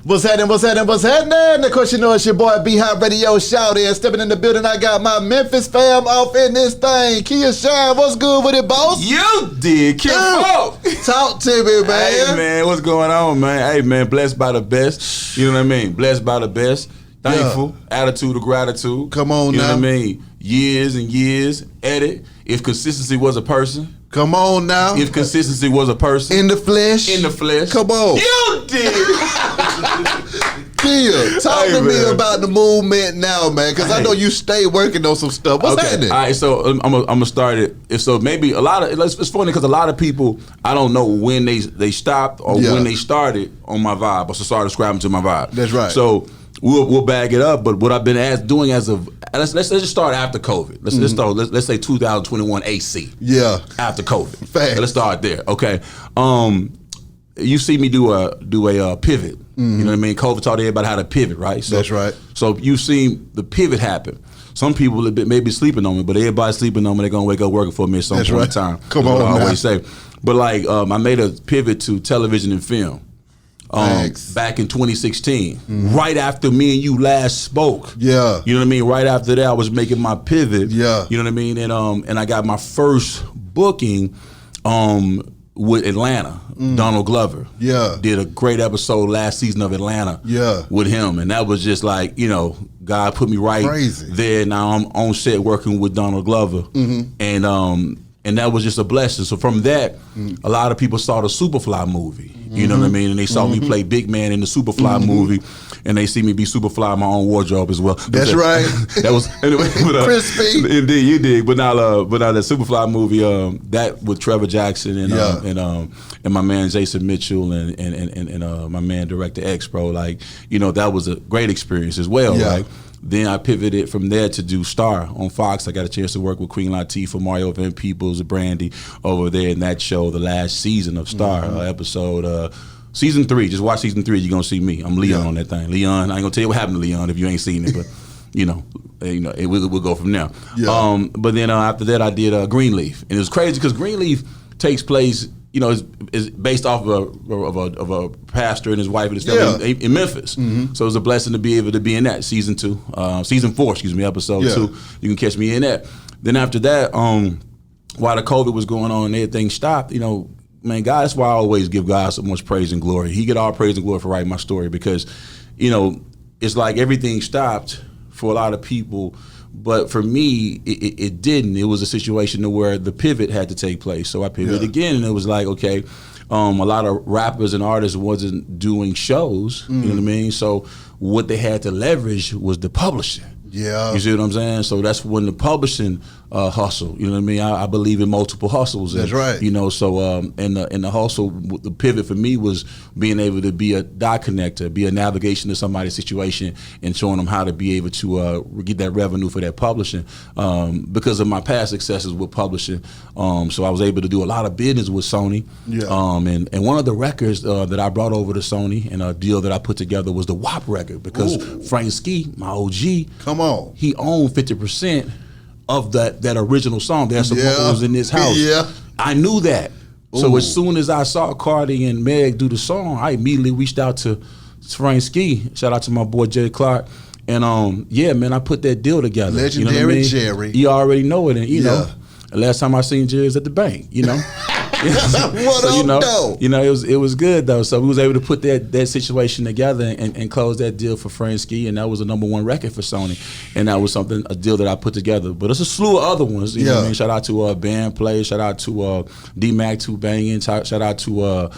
What's happening? What's happening? What's happening? Of course, you know it's your boy B Hot Radio Shout in. Stepping in the building, I got my Memphis fam off in this thing. Kia Shine, what's good with it, boss? You did, Kim. Talk to me, man. Hey, man, what's going on, man? Hey, man, blessed by the best. You know what I mean? Blessed by the best. Thankful. Yeah. Attitude of gratitude. Come on, you now. You know what I mean? Years and years at it. If consistency was a person. Come on now. If consistency was a person. In the flesh. In the flesh. Come on. You did. Kia, talk to me about the movement now, man, because I know you stay working on some stuff. What's happening? All right, so I'm gonna start it. If so, maybe a lot of it's funny because a lot of people I don't know when they stopped or when they started on my vibe or started subscribing to my vibe. That's right. So we'll bag it up. But what I've been doing as of let's just start after COVID. Let's say 2021 AC. Yeah. After COVID. Facts. So let's start there. Okay. You see me do a pivot. You know what I mean? COVID taught everybody how to pivot, right? So, that's right. So you've seen the pivot happen. Some people may be sleeping on me, but everybody's sleeping on me. They're gonna wake up working for me at some point in time. Come on, I always say. But like, I made a pivot to television and film. Back in 2016, right after me and you last spoke. Yeah. You know what I mean? Right after that, I was making my pivot. Yeah. You know what I mean? And I got my first booking with Atlanta. Donald Glover. Yeah. Did a great episode last season of Atlanta. Yeah. With him. And that was just like, you know, God put me right there. Now I'm on set working with Donald Glover. And that was just a blessing. So from that, a lot of people saw the Superfly movie. You know what I mean? And they saw me play Big Man in the Superfly movie. And they see me be Superfly in my own wardrobe as well. That's right. That was anyway. But, crispy. Indeed, you did. But now the Superfly movie, that with Trevor Jackson and my man Jason Mitchell and my man Director X, bro. Like, you know, that was a great experience as well, right? Then I pivoted from there to do Star on Fox. I got a chance to work with Queen Latifah, Mario Van Peebles, Brandy over there in that show, the last season of Star, episode season 3. Just watch season 3. You're gonna see me. I'm Leon on that thing. Leon. I ain't gonna tell you what happened to Leon if you ain't seen it, but we'll go from there. Yeah. But then after that, I did Greenleaf, and it was crazy because Greenleaf takes place. You know, is based off of a pastor and his wife and his family in Memphis. So it was a blessing to be able to be in that season 4, episode 2. You can catch me in that. Then after that, while the COVID was going on and everything stopped, you know, man, God, that's why I always give God so much praise and glory. He get all praise and glory for writing my story because, you know, it's like everything stopped for a lot of people. But for me, it didn't. It was a situation where the pivot had to take place. So I pivoted again, and it was like, okay, a lot of rappers and artists wasn't doing shows, you know what I mean? So what they had to leverage was the publishing. Yeah. You see what I'm saying? So that's when the publishing hustle, you know what I mean? I believe in multiple hustles. That's right. You know, so and the hustle, the pivot for me was being able to be a dot connector, be a navigation to somebody's situation and showing them how to be able to get that revenue for that publishing because of my past successes with publishing. So I was able to do a lot of business with Sony. Yeah. And one of the records that I brought over to Sony and a deal that I put together was the WAP record because Frank Ski, my OG, he owned 50% of that original song. There's some vocals in this house. Yeah. I knew that. So as soon as I saw Cardi and Meg do the song, I immediately reached out to Frank Ski. Shout out to my boy Jay Clark. And man, I put that deal together. Legendary, you know what I mean? Jerry. You already know it. And you know, the last time I seen Jerry was at the bank, you know. It was good though. So we was able to put that situation together and close that deal for Fransky, and that was a #1 record for Sony, and that was a deal that I put together. But it's a slew of other ones. You know what I mean? Shout out to Band Play, shout out to D-Mac 2 Bangin', shout out to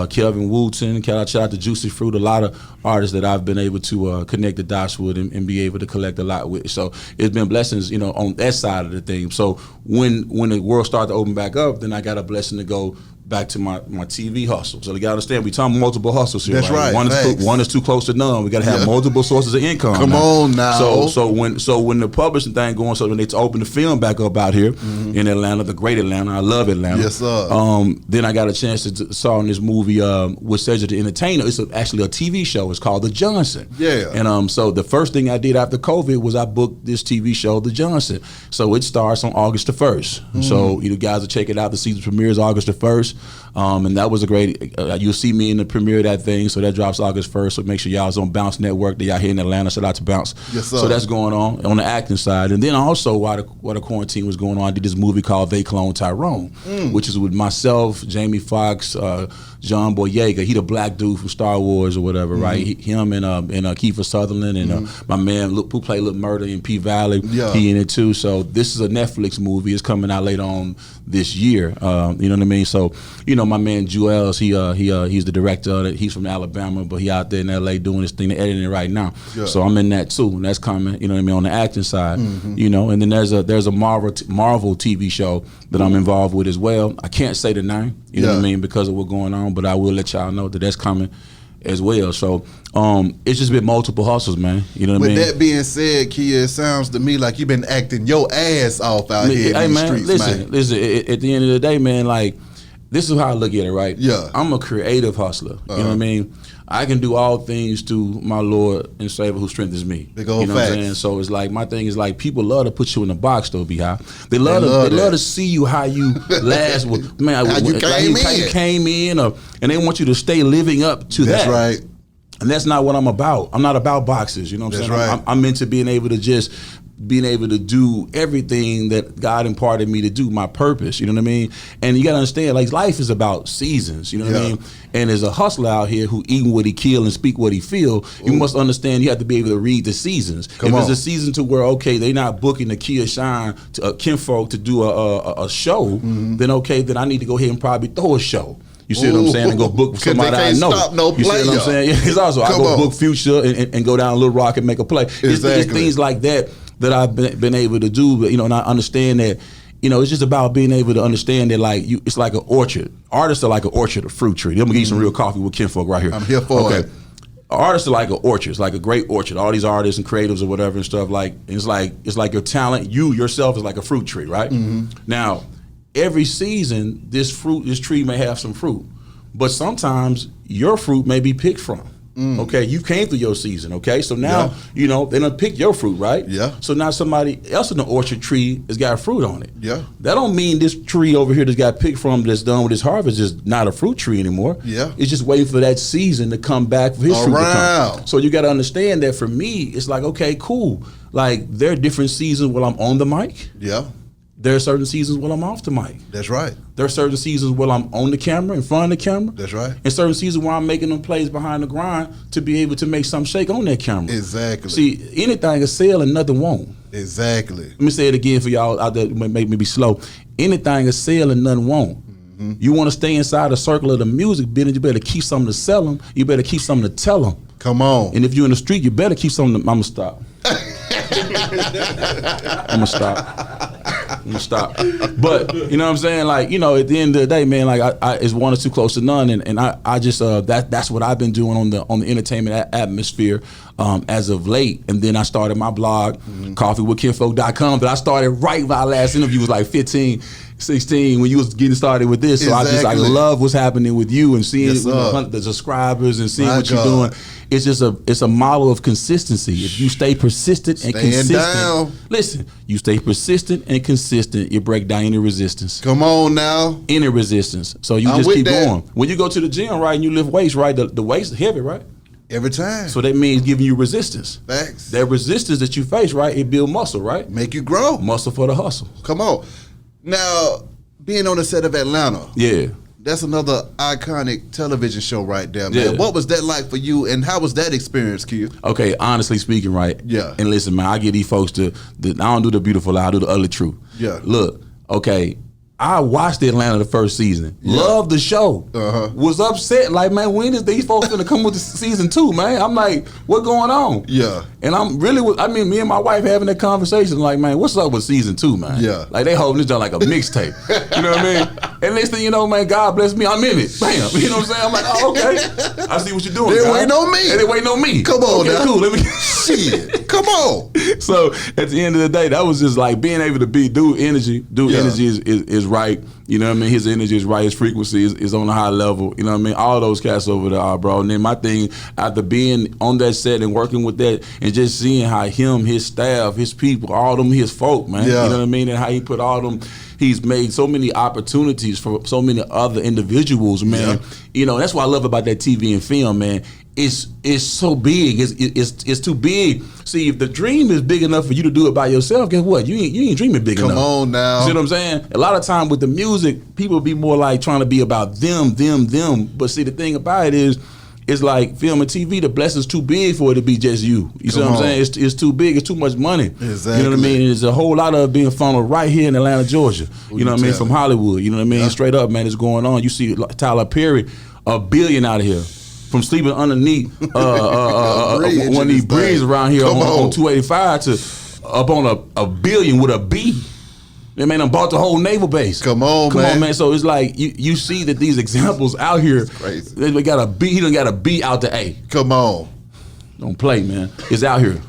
Kelvin Wooten, shout out to Juicy Fruit. A lot of artists that I've been able to connect the dots with and be able to collect a lot with. So it's been blessings, you know, on that side of the thing. So when the world started to open back up, then I got a blessing to go back to my TV hustle. So you gotta understand, we talking multiple hustles here. That's right. One is too close to none. We gotta have multiple sources of income. Come on now. So when the publishing thing going, so when they open the film back up out here in Atlanta, the great Atlanta, I love Atlanta. Yes, sir. Then I got a chance to saw in this movie with Cedric the Entertainer. It's actually a TV show. It's called The Johnson. Yeah. And so the first thing I did after COVID was I booked this TV show, The Johnson. So it starts on August the 1st. So you guys will check it out. The season premieres August the 1st. And that was a great. You'll see me in the premiere of that thing. So that drops August 1st. So make sure y'all's on Bounce Network. That y'all here in Atlanta. Shout out to Bounce. Yes, sir. So that's going on the acting side. And then also while the quarantine was going on, I did this movie called They Clone Tyrone, which is with myself, Jamie Foxx, John Boyega. He the black dude from Star Wars or whatever, right? Him and Kiefer Sutherland and my man who played Little Murder in P Valley. Yeah. He in it too. So this is a Netflix movie. It's coming out later on this year. You know what I mean? So my man Juelz, he's the director of it. He's from Alabama, but he out there in LA doing his thing. They're editing it right now. Yeah. So I'm in that too, and that's coming. You know what I mean, on the acting side. And then there's a Marvel TV show that I'm involved with as well. I can't say the name. You know what I mean, because of what's going on, but I will let y'all know that that's coming as well. So it's just been multiple hustles, man. You know what I mean? With that being said, Kia, it sounds to me like you've been acting your ass off out here in these streets, man. Listen, at the end of the day, man, like, this is how I look at it, right? Yeah. I'm a creative hustler. You know what I mean? I can do all things through my Lord and Savior who strengthens me. Big old you know facts. what I'm saying? So it's like, my thing is like, people love to put you in a box though, B-High. They love to see you how you last with, man, how you came in, and they want you to stay living up to that. That's right. And that's not what I'm about. I'm not about boxes, you know what I'm saying? Right. I'm into being able to do everything that God imparted me to do, my purpose, you know what I mean? And you gotta understand, like, life is about seasons, you know what I mean? And there's a hustler out here who eat what he kill and speak what he feel. You must understand you have to be able to read the seasons. If it's a season to where, okay, they're not booking the Kia Shine to kinfolk to do a show, then okay, then I need to go ahead and probably throw a show. You see what I'm saying? And go book somebody I know. You see what I'm saying? It's also, I go book Future and go down Little Rock and make a play. It's things like that I've been able to do, but, and I understand that, it's just about being able to understand that, like, it's like an orchard. Artists are like an orchard, a fruit tree. I'm gonna give you some real coffee with kinfolk right here. I'm here for it. Artists are like an orchard. It's like a great orchard. All these artists and creatives or whatever and stuff, like, it's like your talent. You yourself is like a fruit tree, right? Now, every season, this tree may have some fruit, but sometimes your fruit may be picked from. Okay, you came through your season, okay? So now, they done pick your fruit, right? Yeah. So now somebody else in the orchard tree has got fruit on it. Yeah. That don't mean this tree over here that's got picked from, that's done with his harvest, is not a fruit tree anymore. Yeah. It's just waiting for that season to come back for his fruit to come. So you got to understand that for me, it's like, okay, cool. Like, there are different seasons when I'm on the mic. Yeah. There are certain seasons when I'm off the mic. That's right. There are certain seasons where I'm on the camera, in front of the camera. That's right. And certain seasons where I'm making them plays behind the grind to be able to make something shake on that camera. Exactly. See, anything is sell and nothing won't. Exactly. Let me say it again for y'all out there who make me be slow. Anything is sell and nothing won't. You want to stay inside the circle of the music business, you better keep something to sell them. You better keep something to tell them. Come on. And if you're in the street, you better keep something to, I'm going to stop. I'm gonna stop. But you know what I'm saying? Like, at the end of the day, man, like, I it's one or two close to none, and I just that's what I've been doing on the entertainment atmosphere as of late. And then I started my blog, coffeewithkinfolk.com, that I started right by our last interview was like 15, 16 when you was getting started with this. So I love what's happening with you and seeing the subscribers and seeing what you're doing. It's just a model of consistency. If you stay persistent and consistent, listen, you stay persistent and consistent, you break down any resistance. Come on now. Any resistance. So you just keep going. When you go to the gym, right, and you lift weights, right, the weights are heavy, right? Every time. So that means giving you resistance. Facts. That resistance that you face, right, it build muscle, right? Make you grow. Muscle for the hustle. Come on. Now, being on the set of Atlanta. Yeah. That's another iconic television show right there, man. Yeah. What was that like for you, and how was that experience, Q? Okay, honestly speaking, right? Yeah. And listen, man, I get these folks I don't do the beautiful lie, I do the ugly truth. Yeah. Look, okay, I watched Atlanta the first season. Yeah. Loved the show. Was upset, like, man, when is these folks gonna come with the season 2, man? I'm like, what going on? Yeah. And I'm really, me and my wife having that conversation, like, man, what's up with season 2, man? Yeah. Like, they holding this down like a mixtape. You know what I mean? And next thing you know, man, God bless me, I'm in it. Bam. You know what I'm saying? I'm like, oh, okay. I see what you're doing. They waiting on me. And they waiting on me. Come on, now. Cool. Let me shit. Come on. So at the end of the day, that was just like being able to be energy is right. You know what I mean? His energy is right. His frequency is on a high level. You know what I mean? All those cats over there are, bro. And then my thing, after being on that set and working with that and just seeing how him, his staff, his people, all them, his folk, man. Yeah. You know what I mean? And how he put all them He's made so many opportunities for so many other individuals, man. You know, that's what I love about that TV and film, man. It's so big. It's too big. See, if the dream is big enough for you to do it by yourself, guess what? You ain't dreaming big enough. Come on now. See what I'm saying? A lot of time with the music, people be more like trying to be about them. But see, the thing about it is, it's like film and TV, the blessing's too big for it to be just you. You see what I'm saying? It's too big. It's too much money. Exactly. You know what I mean? There's a whole lot of it being funneled right here in Atlanta, Georgia. You know what I mean? From Hollywood. You know what I mean? Straight up, man, it's going on. You see Tyler Perry, $1 billion out of here. From sleeping underneath one of these bridges around here on 285 to up on a $1 billion with a B. They man done bought the whole naval base. Come on, man. So it's like you see that these examples out here. Crazy. They got a B. He done got a B out the A. Come on. Don't play, man. It's out here.